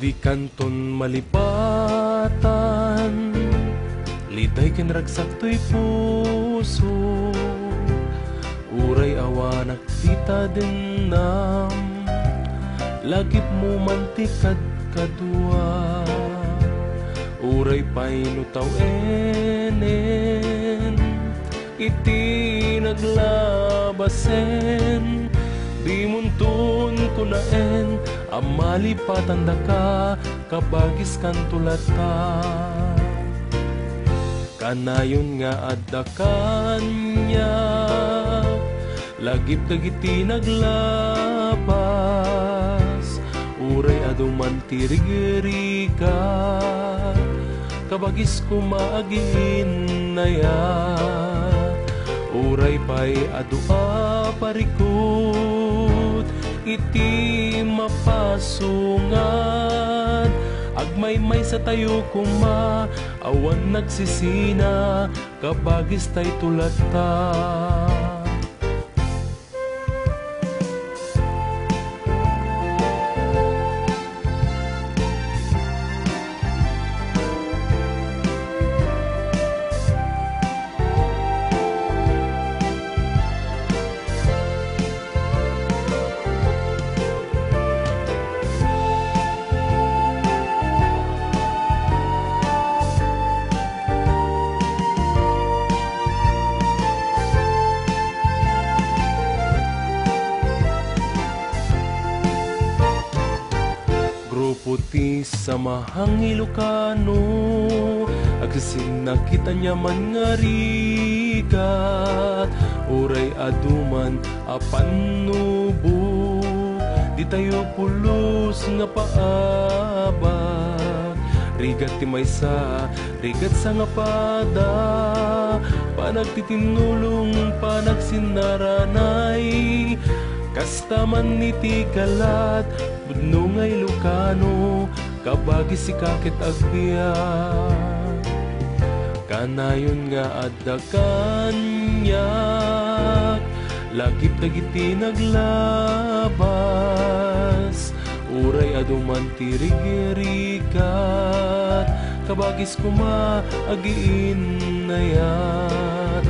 Di kanton malipatan, liday ken ragsak to'y puso. Uray awanak tita dinam, lagip mo mantikad kadua. Uray painutaw enen, iti naglabasen. Di muntun ko naen, amalipatan da ka, kabagis kan tulat ka. Kanayon nga adda kanya, lagip kagiti naglabas. Uray aduman tirigiriga, kabagis kumaagin na ya. Uray pa'y adua parikot, iti mapasungan. Agmay-may sa tayo kuma, awan nagsisina, kabagis tay tulat ta. Puti samahang Ilocano, agsisin nakita niya man nga rigat. Uray aduman apanubo, di tayo pulos nga paabag. Rigat ti maysa, rigat sa nga pada, panagtitinulong panagsinaranay. Kastaman niti kalat, budno nga Ilocano, kabagis si kakit agbiyak. Kanayon nga adda kanyak, lagip dagiti naglabas. Uray aduman tirigirigat, kabagis kuma agiin na yan.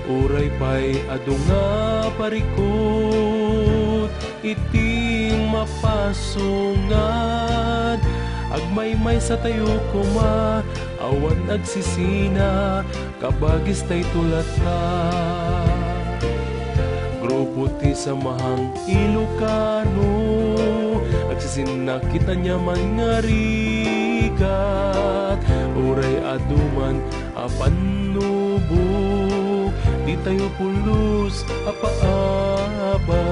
Uray pa'y adunga parikot, iting mapasungan. Agmay-may sa tayo kuma, awan nagsisina, kabagis tay tulat ka. Grupo ti samahang Ilocano, agsisin nakita niya man nga rigat. Uray aduman apanubo, di tayo pulos apaaba.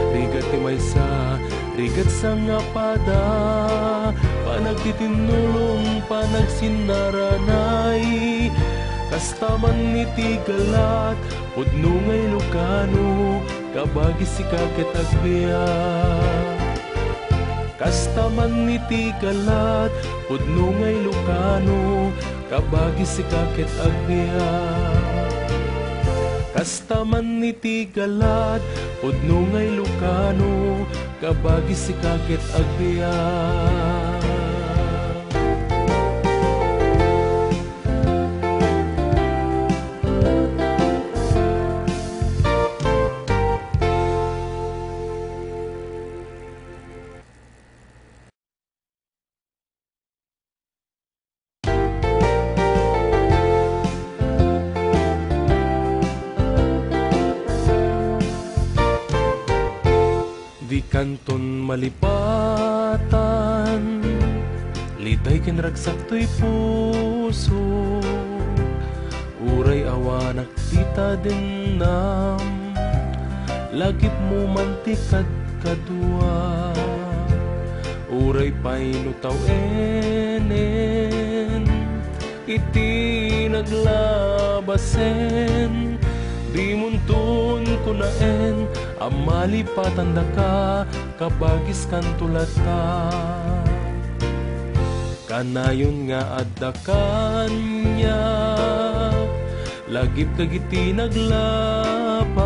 Rigat ti maysa, rigat sa nga pada, panagtitinulong panagsinaranay. Kastaman niti galat, pudno nga Ilocano, kabagis si kakit agbiyak. Kastaman niti galat, pudno nga Ilocano, kabagis si kakit agbiyak. Kastaman niti galat, pudno nga Ilocano, kabagis si kakit agbiyak. Di kanton malipatan, liday ken ragsak to'y puso. Uray awanak tita dinam, lagip mo mantikad kadua. Uray painutaw enen, iti naglabasen. Di muntun ko naen, amalipatan da ka, kabagis kan tulat ka. Kanayon nga adda kanya, lagip kagiti naglabas.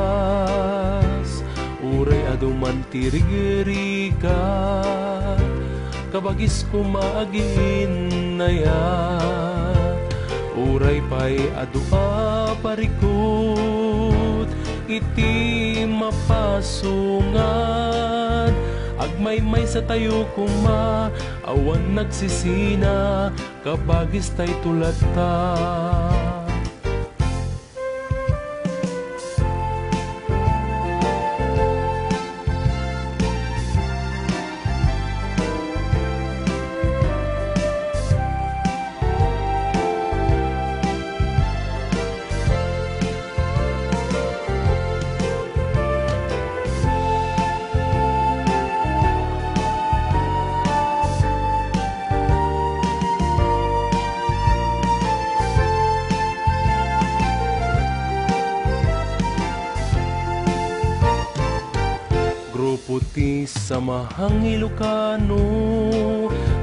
Uray aduman tirigiriga, kabagis ko maaginayat. Uray pa'y adua parikot, iti mapasungan. Agmay-may sa tayo kuma, awan nagsisina, kabagis tay tulad ta. Grupo ti samahang Ilocano,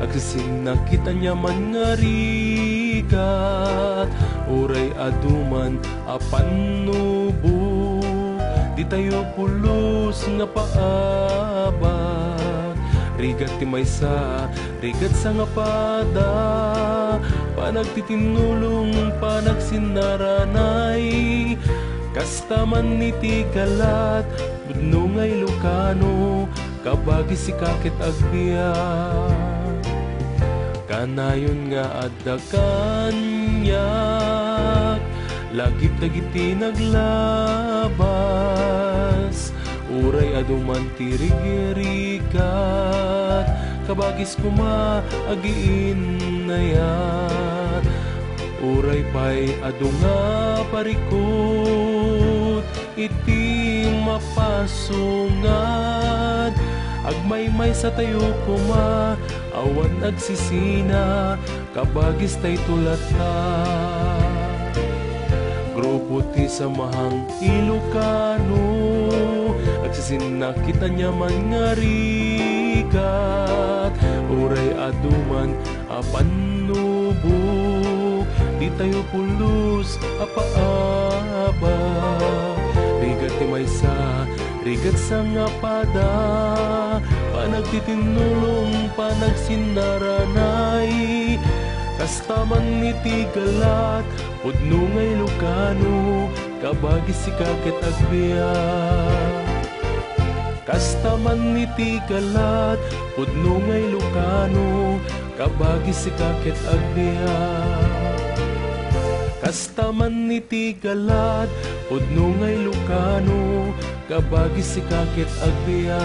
agsisin nakita niya man nga rigat. Uray aduman apan nubog, di tayo pulos nga paabag. Rigat ti maysa, rigat sa nga pada, panagtitinulong panagsinaranay. Kastaman ni Tigalat, budno nga Ilocano, kabagi si kakit agbiya. Kanayon nga adda kanyak, lagip dagiti naglabas. Uray aduman ti rigirikat, kabagis kuma agiinayat. Uray pa'y adunga parikot, iti mapasungad. Agmay-may sa tayo kuma, awan nagsisina, kabagis tay tulad ta. Grupo ti samahang Ilocano, agsisin nakita niya man nga rigat. Uray aduman apan nubog, di tayo pulos apaaba. Rigat ti maysa, rigat sa nga pada, panagtitinulong panagsinaranay. Kastaman ni Tigalat, pudno nga Ilocano, kabagi si kakit agbiya. Kastaman ni Tigalat, pudno nga Ilocano, kabagi si kakit agbiya. Kastaman ni Tigalat, pudno nga Ilocano, kabagi si kakit agbiya.